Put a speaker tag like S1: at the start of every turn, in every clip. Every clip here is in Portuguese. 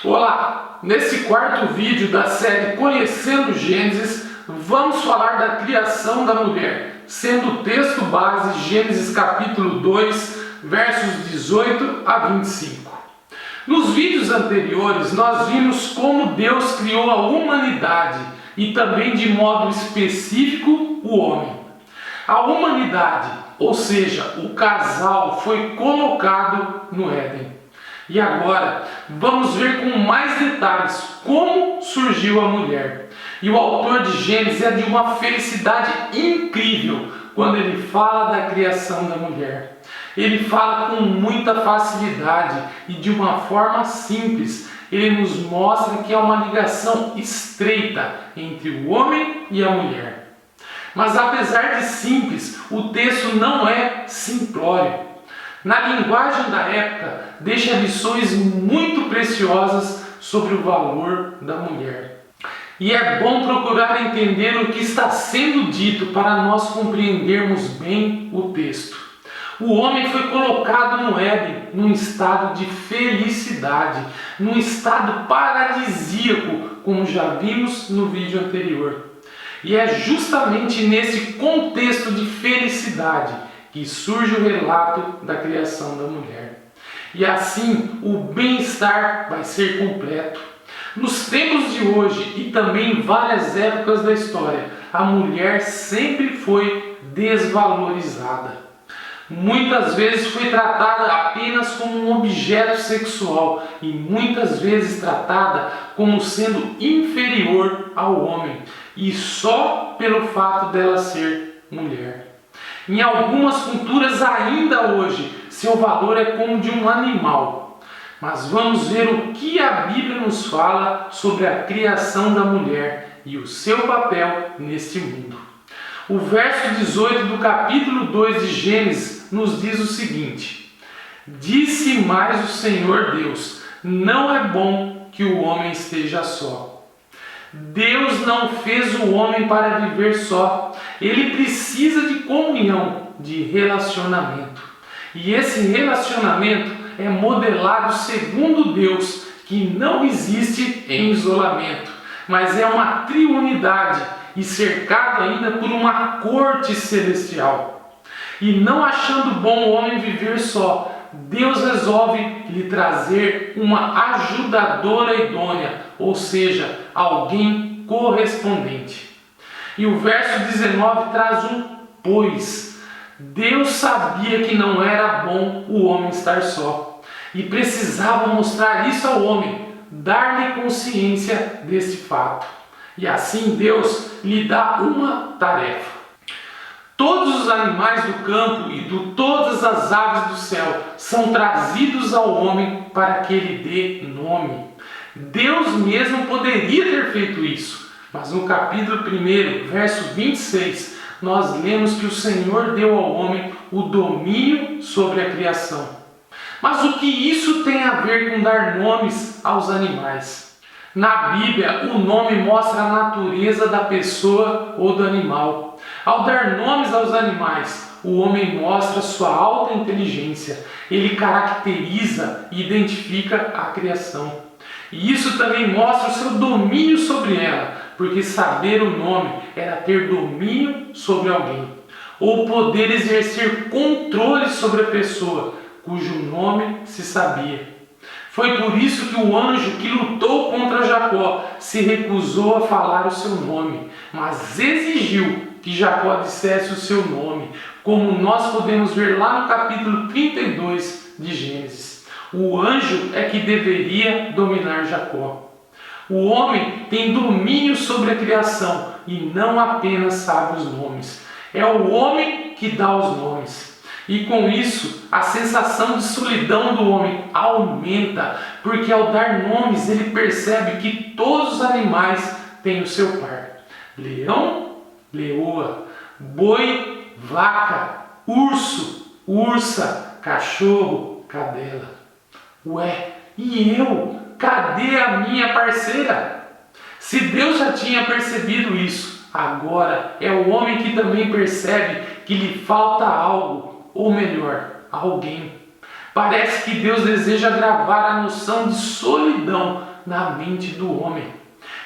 S1: Olá! Nesse quarto vídeo da série Conhecendo Gênesis, vamos falar da criação da mulher, sendo o texto base Gênesis capítulo 2, versos 18 a 25. Nos vídeos anteriores, nós vimos como Deus criou a humanidade e também de modo específico o homem. A humanidade, ou seja, o casal, foi colocado no Éden. E agora vamos ver com mais detalhes como surgiu a mulher. E o autor de Gênesis é de uma felicidade incrível quando ele fala da criação da mulher. Ele fala com muita facilidade e de uma forma simples. Ele nos mostra que há uma ligação estreita entre o homem e a mulher. Mas apesar de simples, o texto não é simplório. Na linguagem da época, deixa lições muito preciosas sobre o valor da mulher. E é bom procurar entender o que está sendo dito para nós compreendermos bem o texto. O homem foi colocado no Éden num estado de felicidade, num estado paradisíaco, como já vimos no vídeo anterior. E é justamente nesse contexto de felicidade que surge o relato da criação da mulher. E assim o bem-estar vai ser completo. Nos tempos de hoje e também em várias épocas da história, a mulher sempre foi desvalorizada. Muitas vezes foi tratada apenas como um objeto sexual e muitas vezes tratada como sendo inferior ao homem, e só pelo fato dela ser mulher. Em algumas culturas ainda hoje, seu valor é como de um animal. Mas vamos ver o que a Bíblia nos fala sobre a criação da mulher e o seu papel neste mundo. O verso 18 do capítulo 2 de Gênesis nos diz o seguinte: Disse mais o Senhor Deus, não é bom que o homem esteja só. Deus não fez o homem para viver só. Ele precisa de comunhão, de relacionamento. E esse relacionamento é modelado segundo Deus, que não existe em isolamento, mas é uma triunidade e cercado ainda por uma corte celestial. E não achando bom o homem viver só, Deus resolve lhe trazer uma ajudadora idônea, ou seja, alguém correspondente. E o verso 19 traz um pois. Deus sabia que não era bom o homem estar só e precisava mostrar isso ao homem, dar-lhe consciência desse fato. E assim Deus lhe dá uma tarefa. Todos os animais do campo e todas as aves do céu são trazidos ao homem para que ele dê nome. Deus mesmo poderia ter feito isso, mas no capítulo 1, verso 26, nós lemos que o Senhor deu ao homem o domínio sobre a criação. Mas o que isso tem a ver com dar nomes aos animais? Na Bíblia, o nome mostra a natureza da pessoa ou do animal. Ao dar nomes aos animais, o homem mostra sua alta inteligência. Ele caracteriza e identifica a criação. E isso também mostra o seu domínio sobre ela, porque saber o nome era ter domínio sobre alguém, ou poder exercer controle sobre a pessoa cujo nome se sabia. Foi por isso que o anjo que lutou contra Jacó se recusou a falar o seu nome, mas exigiu que Jacó dissesse o seu nome, como nós podemos ver lá no capítulo 32 de Gênesis. O anjo é que deveria dominar Jacó. O homem tem domínio sobre a criação e não apenas sabe os nomes. É o homem que dá os nomes. E com isso, a sensação de solidão do homem aumenta, porque ao dar nomes ele percebe que todos os animais têm o seu par. Leão, leoa, boi, vaca, urso, ursa, cachorro, cadela. Ué, e eu? Cadê a minha parceira? Se Deus já tinha percebido isso, agora é o homem que também percebe que lhe falta algo, ou melhor, alguém. Parece que Deus deseja gravar a noção de solidão na mente do homem.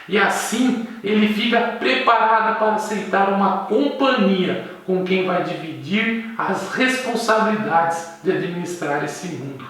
S1: E assim ele fica preparado para aceitar uma companhia com quem vai dividir as responsabilidades de administrar esse mundo.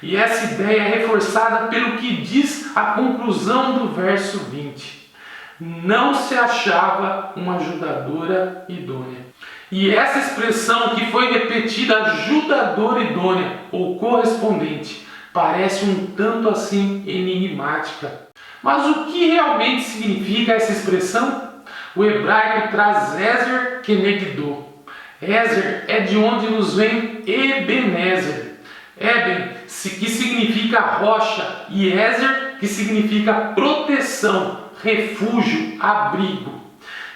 S1: E essa ideia é reforçada pelo que diz a conclusão do verso 20. Não se achava uma ajudadora idônea. E essa expressão que foi repetida, ajudadora idônea ou correspondente, parece um tanto assim enigmática. Mas o que realmente significa essa expressão? O hebraico traz Ezer Kenegdo. Ezer é de onde nos vem Ebenezer. Eben, que significa rocha, e Ezer, que significa proteção, refúgio, abrigo.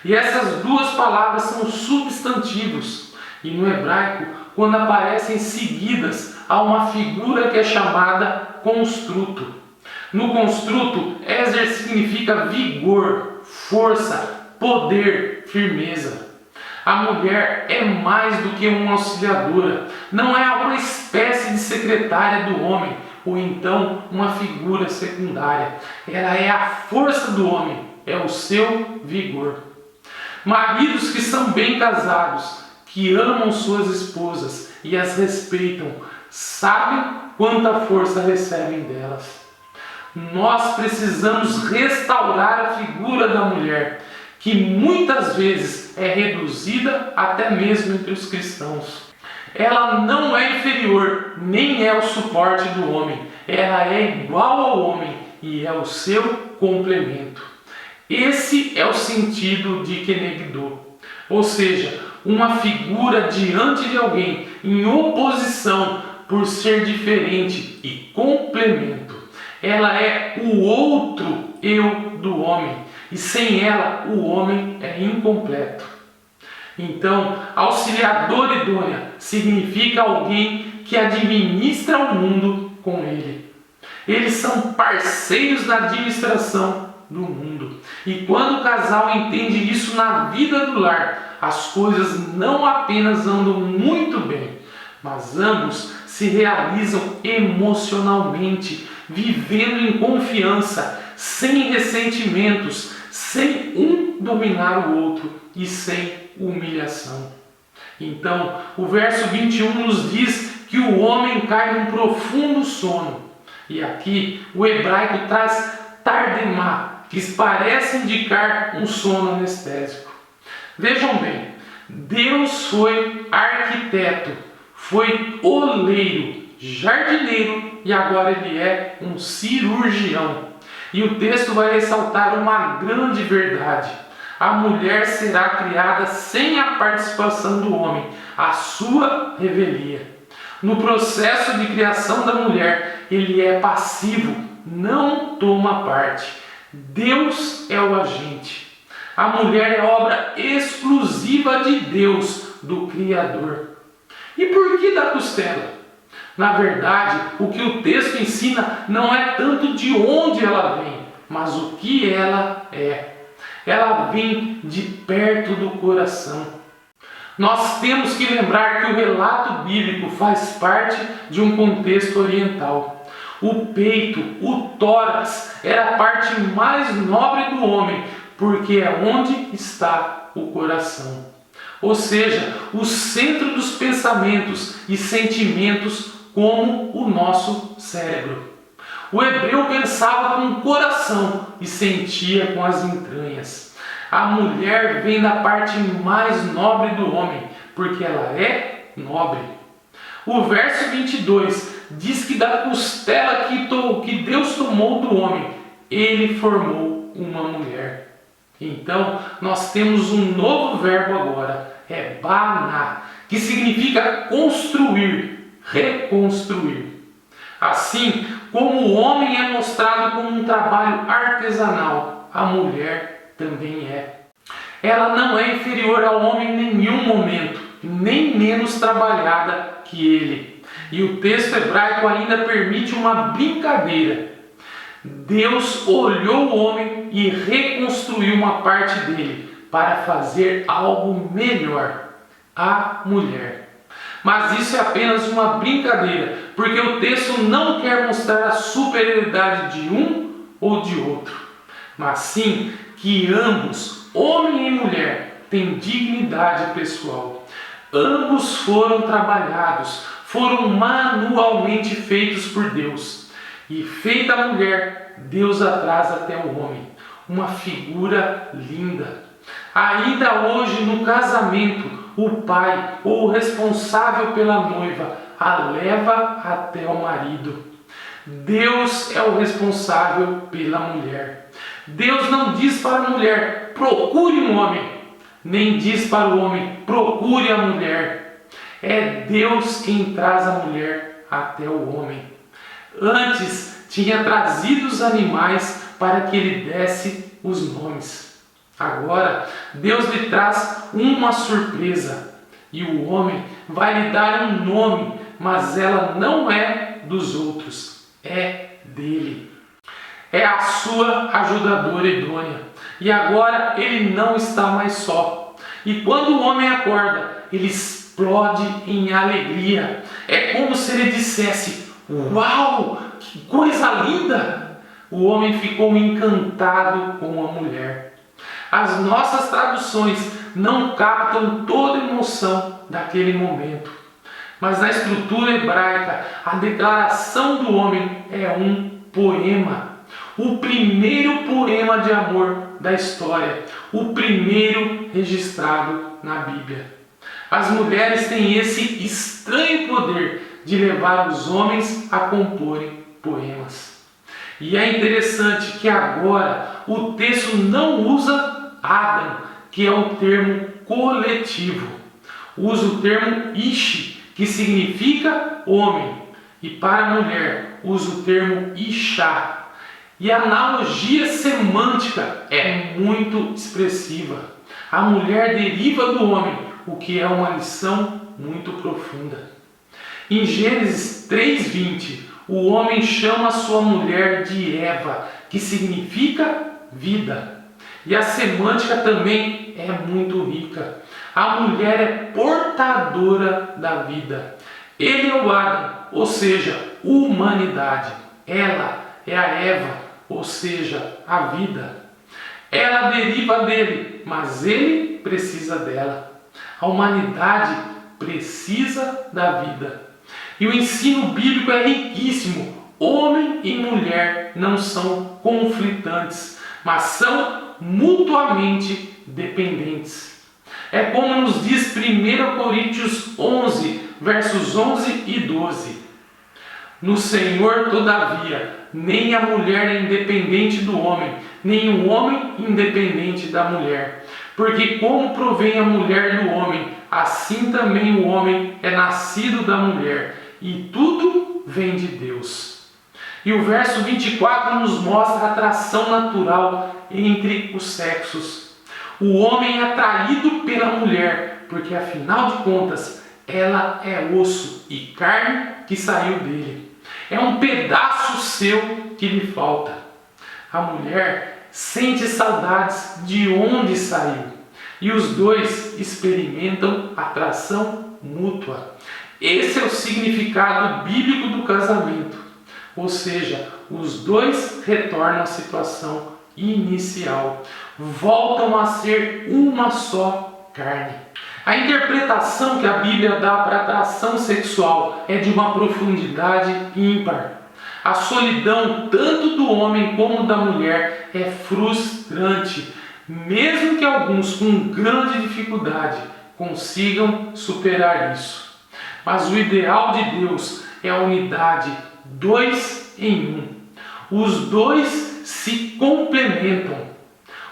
S1: E essas duas palavras são substantivos. E no hebraico, quando aparecem seguidas, há uma figura que é chamada construto. No construto, Ezer significa vigor, força, poder, firmeza. A mulher é mais do que uma auxiliadora, não é uma espécie de secretária do homem, ou então uma figura secundária. Ela é a força do homem, é o seu vigor. Maridos que são bem casados, que amam suas esposas e as respeitam, sabem quanta força recebem delas. Nós precisamos restaurar a figura da mulher, que muitas vezes é reduzida até mesmo entre os cristãos. Ela não é inferior, nem é o suporte do homem. Ela é igual ao homem e é o seu complemento. Esse é o sentido de Kenegdo, ou seja, uma figura diante de alguém em oposição por ser diferente e complemento. Ela é o outro eu do homem, e sem ela o homem é incompleto. Então, auxiliadora idônea significa alguém que administra o mundo com ele. Eles são parceiros na administração do mundo. E quando o casal entende isso na vida do lar, as coisas não apenas andam muito bem, mas ambos se realizam emocionalmente, vivendo em confiança, sem ressentimentos, sem um dominar o outro e sem humilhação. Então, o verso 21 nos diz que o homem cai num profundo sono. E aqui o hebraico traz tardemá, que parece indicar um sono anestésico. Vejam bem, Deus foi arquiteto, foi oleiro, jardineiro e agora ele é um cirurgião. E o texto vai ressaltar uma grande verdade. A mulher será criada sem a participação do homem, a sua revelia. No processo de criação da mulher, ele é passivo, não toma parte. Deus é o agente. A mulher é obra exclusiva de Deus, do Criador. E por que da costela? Na verdade, o que o texto ensina não é tanto de onde ela vem, mas o que ela é. Ela vem de perto do coração. Nós temos que lembrar que o relato bíblico faz parte de um contexto oriental. O peito, o tórax, era a parte mais nobre do homem, porque é onde está o coração. Ou seja, o centro dos pensamentos e sentimentos, como o nosso cérebro. O hebreu pensava com o coração e sentia com as entranhas. A mulher vem da parte mais nobre do homem, porque ela é nobre. O verso 22 diz que da costela que Deus tomou do homem, ele formou uma mulher. Então, nós temos um novo verbo agora, é baná, que significa construir, reconstruir. Assim como o homem é mostrado como um trabalho artesanal, a mulher também é. Ela não é inferior ao homem em nenhum momento, nem menos trabalhada que ele. E o texto hebraico ainda permite uma brincadeira. Deus olhou o homem e reconstruiu uma parte dele para fazer algo melhor, a mulher. Mas isso é apenas uma brincadeira, porque o texto não quer mostrar a superioridade de um ou de outro, mas sim que ambos, homem e mulher, têm dignidade pessoal. Ambos foram trabalhados, foram manualmente feitos por Deus. E feita a mulher, Deus a traz até o homem. Uma figura linda. Ainda hoje no casamento, o pai ou o responsável pela noiva a leva até o marido. Deus é o responsável pela mulher. Deus não diz para a mulher, procure um homem, nem diz para o homem, procure a mulher. É Deus quem traz a mulher até o homem. Antes tinha trazido os animais para que ele desse os nomes. Agora Deus lhe traz uma surpresa e o homem vai lhe dar um nome, mas ela não é dos outros, é dele. É a sua ajudadora idônea. E agora ele não está mais só. E quando o homem acorda, ele explode em alegria. É como se ele dissesse: uau, que coisa linda! O homem ficou encantado com a mulher. As nossas traduções não captam toda a emoção daquele momento. Mas na estrutura hebraica, a declaração do homem é um poema. O primeiro poema de amor da história. O primeiro registrado na Bíblia. As mulheres têm esse estranho poder de levar os homens a comporem poemas. E é interessante que agora o texto não usa Adam, que é o termo coletivo. Usa o termo Ishi, que significa homem. E para a mulher usa o termo Isha. E a analogia semântica é muito expressiva. A mulher deriva do homem, o que é uma lição muito profunda. Em Gênesis 3:20, o homem chama sua mulher de Eva, que significa vida. E a semântica também é muito rica. A mulher é portadora da vida. Ele é o Adam, ou seja, humanidade. Ela é a Eva, ou seja, a vida. Ela deriva dele, mas ele precisa dela. A humanidade precisa da vida. E o ensino bíblico é riquíssimo. Homem e mulher não são conflitantes, mas são mutuamente dependentes. É como nos diz 1 Coríntios 11, versos 11 e 12. No Senhor, todavia, nem a mulher é independente do homem, nem o homem independente da mulher. Porque como provém a mulher do homem, assim também o homem é nascido da mulher, e tudo vem de Deus. E o verso 24 nos mostra a atração natural entre os sexos. O homem é atraído pela mulher, porque afinal de contas, ela é osso e carne que saiu dele. É um pedaço seu que lhe falta. A mulher sente saudades de onde saiu. E os dois experimentam atração mútua. Esse é o significado bíblico do casamento. Ou seja, os dois retornam à situação inicial. Voltam a ser uma só carne. A interpretação que a Bíblia dá para a atração sexual é de uma profundidade ímpar. A solidão tanto do homem como da mulher é frustrante, mesmo que alguns com grande dificuldade consigam superar isso. Mas o ideal de Deus é a unidade, 2 em 1. Os dois se complementam.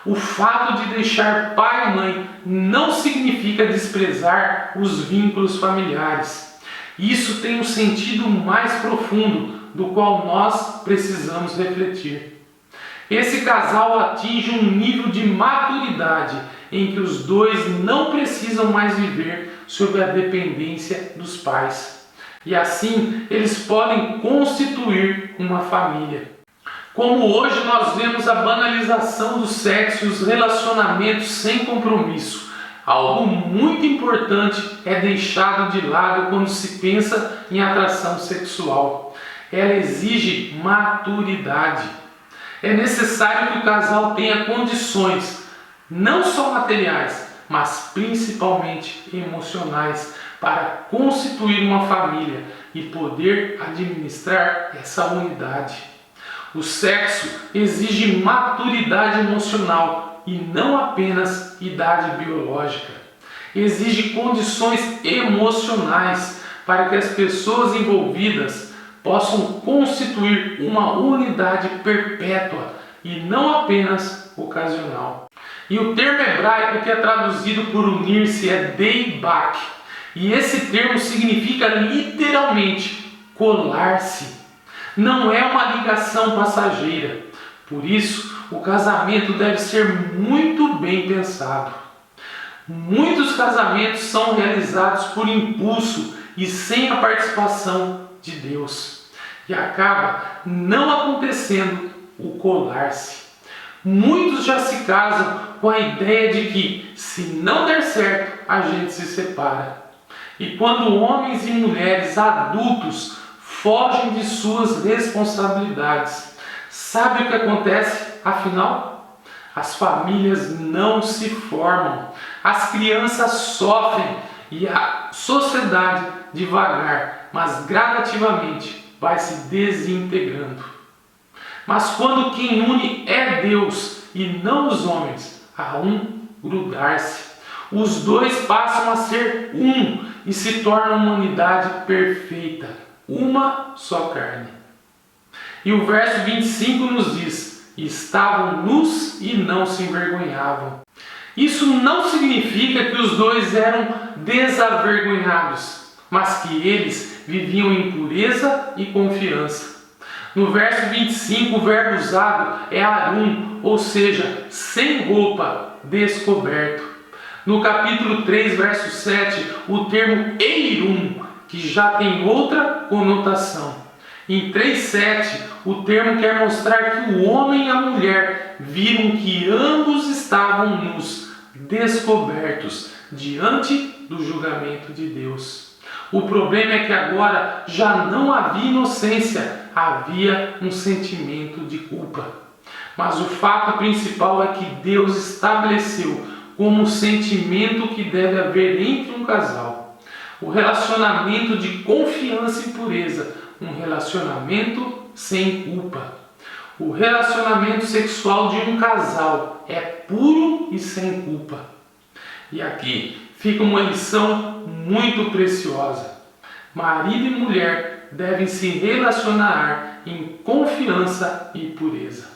S1: O fato de deixar pai e mãe não significa desprezar os vínculos familiares. Isso tem um sentido mais profundo, do qual nós precisamos refletir. Esse casal atinge um nível de maturidade em que os dois não precisam mais viver sob a dependência dos pais. E assim eles podem constituir uma família. Como hoje nós vemos a banalização do sexo e os relacionamentos sem compromisso, Algo muito importante é deixado de lado quando se pensa em atração sexual. Ela exige maturidade. É necessário que o casal tenha condições, não só materiais, mas principalmente emocionais, para constituir uma família e poder administrar essa unidade. O sexo exige maturidade emocional e não apenas idade biológica. Exige condições emocionais para que as pessoas envolvidas possam constituir uma unidade perpétua e não apenas ocasional. E o termo hebraico que é traduzido por unir-se é deibak. E esse termo significa literalmente colar-se. Não é uma ligação passageira. Por isso, o casamento deve ser muito bem pensado. Muitos casamentos são realizados por impulso e sem a participação de Deus. E acaba não acontecendo o colar-se. Muitos já se casam com a ideia de que, se não der certo, a gente se separa. E quando homens e mulheres adultos fogem de suas responsabilidades, sabe o que acontece? Afinal, as famílias não se formam, as crianças sofrem e a sociedade, devagar, mas gradativamente, vai se desintegrando. Mas quando quem une é Deus e não os homens, há um grudar-se. Os dois passam a ser um e se tornam uma unidade perfeita, uma só carne. E o verso 25 nos diz: estavam nus e não se envergonhavam. Isso não significa que os dois eram desavergonhados, mas que eles viviam em pureza e confiança. No verso 25, o verbo usado é arum, ou seja, sem roupa, descoberto. No capítulo 3, verso 7, o termo eirum, que já tem outra conotação. Em 3,7, o termo quer mostrar que o homem e a mulher viram que ambos estavam nus, descobertos, diante do julgamento de Deus. O problema é que agora já não havia inocência, havia um sentimento de culpa. Mas o fato principal é que Deus estabeleceu como sentimento que deve haver entre um casal. O relacionamento de confiança e pureza, um relacionamento sem culpa. O relacionamento sexual de um casal é puro e sem culpa. E aqui fica uma lição muito preciosa. Marido e mulher devem se relacionar em confiança e pureza.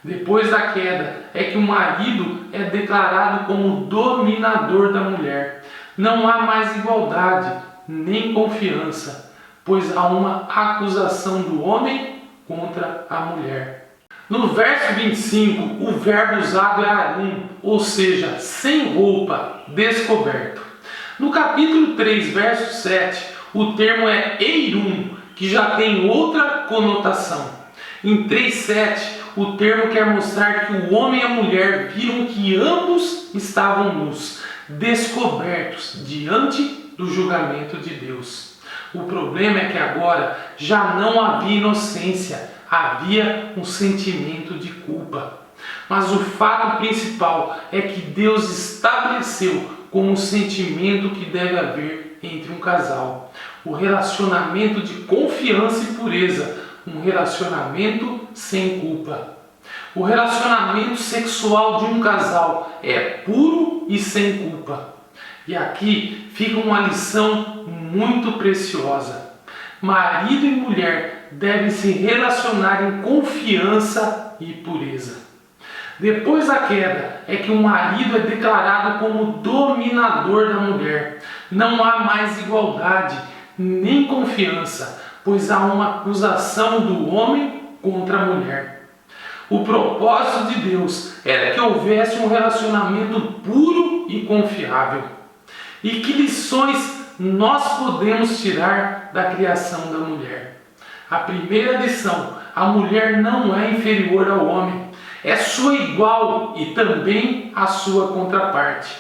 S1: Depois da queda, é que o marido é declarado como dominador da mulher. Não há mais igualdade, nem confiança, pois há uma acusação do homem contra a mulher. No verso 25, o verbo usado é arum, ou seja, sem roupa, descoberto. No capítulo 3, verso 7, o termo é eirum, que já tem outra conotação. Em 3,7, o termo quer mostrar que o homem e a mulher viram que ambos estavam nus, descobertos diante do julgamento de Deus. O problema é que agora já não havia inocência, havia um sentimento de culpa. Mas o fato principal é que Deus estabeleceu como um sentimento que deve haver entre um casal. O relacionamento de confiança e pureza, um relacionamento sem culpa. O relacionamento sexual de um casal é puro e sem culpa. E aqui fica uma lição muito preciosa. Marido e mulher devem se relacionar em confiança e pureza. Depois da queda, é que o marido é declarado como dominador da mulher. Não há mais igualdade, nem confiança, pois há uma acusação do homem contra a mulher. O propósito de Deus era que houvesse um relacionamento puro e confiável. E que lições nós podemos tirar da criação da mulher? A primeira lição: a mulher não é inferior ao homem, é sua igual e também a sua contraparte.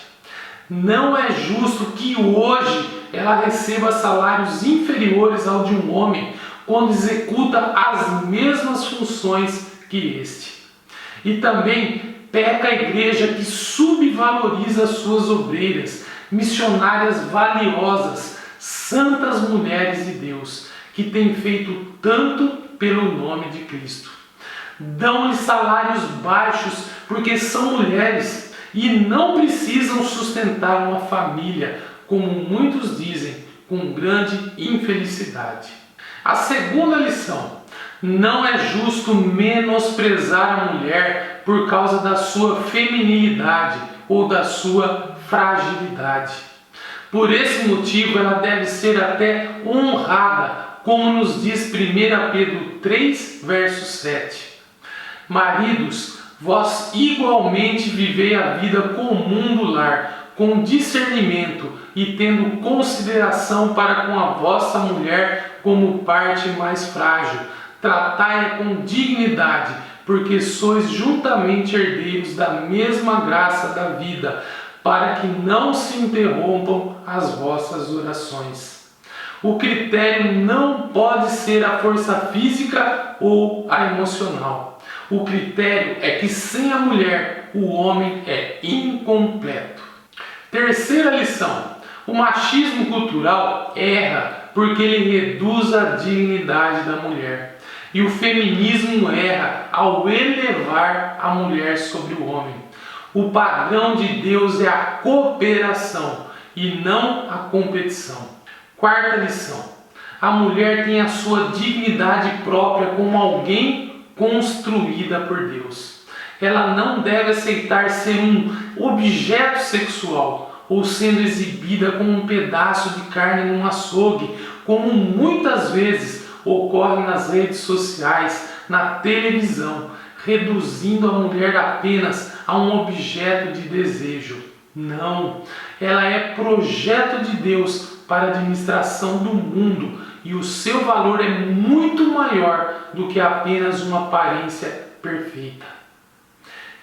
S1: Não é justo que hoje ela receba salários inferiores ao de um homem quando executa as mesmas funções que este. E também peca a igreja que subvaloriza suas obreiras, missionárias valiosas, santas mulheres de Deus, que têm feito tanto pelo nome de Cristo. Dão-lhes salários baixos porque são mulheres e não precisam sustentar uma família, como muitos dizem, com grande infelicidade. A segunda lição: não é justo menosprezar a mulher por causa da sua feminilidade ou da sua fragilidade. Por esse motivo, ela deve ser até honrada, como nos diz 1 Pedro 3, verso 7. Maridos, vós igualmente vivei a vida comum do lar, com discernimento e tendo consideração para com a vossa mulher como parte mais frágil. Tratai-a com dignidade, porque sois juntamente herdeiros da mesma graça da vida, para que não se interrompam as vossas orações. O critério não pode ser a força física ou a emocional. O critério é que sem a mulher, o homem é incompleto. Terceira lição: o machismo cultural erra porque ele reduz a dignidade da mulher. E o feminismo erra ao elevar a mulher sobre o homem. O padrão de Deus é a cooperação e não a competição. Quarta lição: a mulher tem a sua dignidade própria como alguém construída por Deus. Ela não deve aceitar ser um objeto sexual ou sendo exibida como um pedaço de carne num açougue, como muitas vezes ocorre nas redes sociais, na televisão, reduzindo a mulher apenas a um objeto de desejo. Não, ela é projeto de Deus para a administração do mundo e o seu valor é muito maior do que apenas uma aparência perfeita.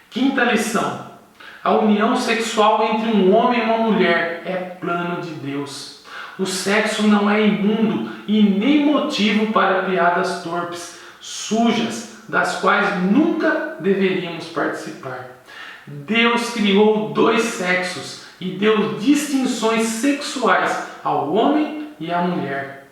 S1: Quinta lição: a união sexual entre um homem e uma mulher é plano de Deus. O sexo não é imundo e nem motivo para piadas torpes, sujas, das quais nunca deveríamos participar. Deus criou dois sexos e deu distinções sexuais ao homem e à mulher.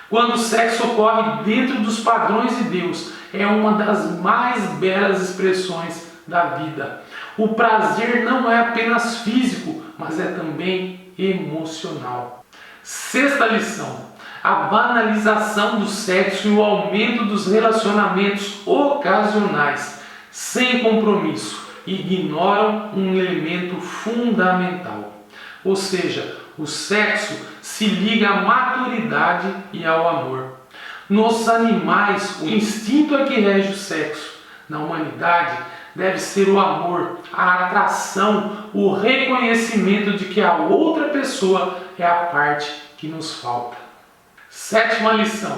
S1: Quando o sexo ocorre dentro dos padrões de Deus, é uma das mais belas expressões da vida. O prazer não é apenas físico, mas é também emocional. Sexta lição: a banalização do sexo e o aumento dos relacionamentos ocasionais, sem compromisso, ignoram um elemento fundamental. Ou seja, o sexo se liga à maturidade e ao amor. Nos animais, o instinto é que rege o sexo. Na humanidade, deve ser o amor, a atração, o reconhecimento de que a outra pessoa é a parte que nos falta. Sétima lição: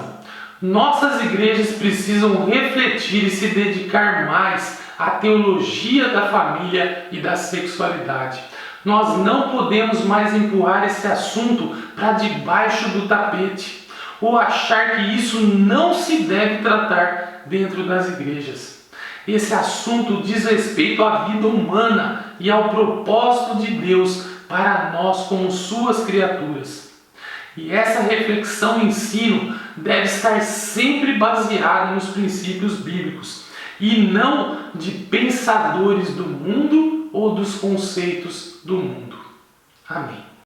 S1: nossas igrejas precisam refletir e se dedicar mais à teologia da família e da sexualidade. Nós não podemos mais empurrar esse assunto para debaixo do tapete ou achar que isso não se deve tratar dentro das igrejas. Esse assunto diz respeito à vida humana e ao propósito de Deus para nós como suas criaturas. E essa reflexão e ensino deve estar sempre baseada nos princípios bíblicos e não de pensadores do mundo ou dos conceitos do mundo. Amém.